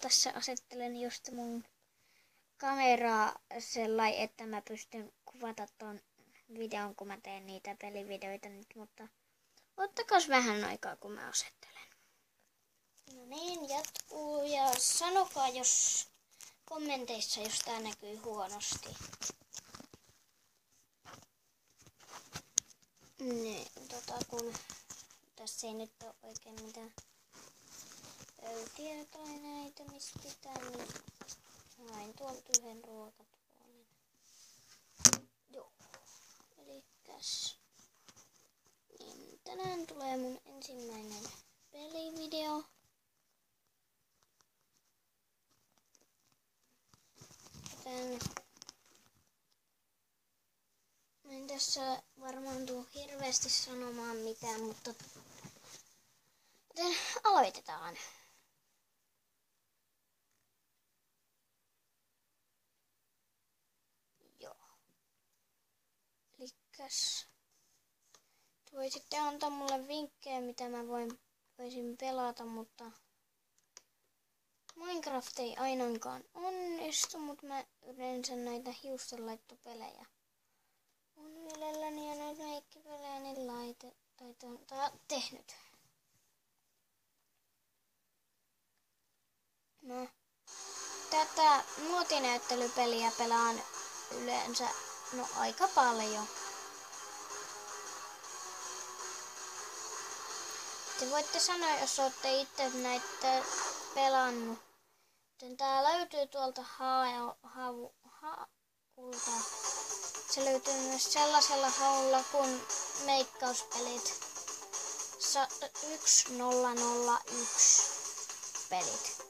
tässä asettelen just mun kameraa sellainen, että mä pystyn kuvata ton videon, kun mä teen niitä pelivideoita nyt, mutta ottakas vähän aikaa, kun mä asettelen. No niin, jatkuu ja sanokaa, jos kommenteissa, jos tää näkyy huonosti. Niin, kun tässä ei nyt ole oikein mitään pöytiä tai näitä, missä pitää, niin hain tuolta yhden ruokatuolin. Joo, elikkäs niin tänään tulee mun ensimmäinen pelivideo. Joten en tässä varmaan tuu hirveästi sanomaan mitään, mutta joten aloitetaan. Joo. Elikkäs voisitte antaa mulle vinkkejä, mitä mä voisin pelata, mutta Minecraft ei ainakaan onnistu, mutta mä yleensä näitä hiustenlaittopelejä on mielelläni ja näitä leikkipelejä niin tehnyt. No, tätä muotinäyttelypeliä pelaan yleensä aika paljon. Te voitte sanoa, jos olette itse näitä pelannut. Tää löytyy tuolta haulta. Se löytyy myös sellaisella haulla kuin meikkauspelit 1001 pelit.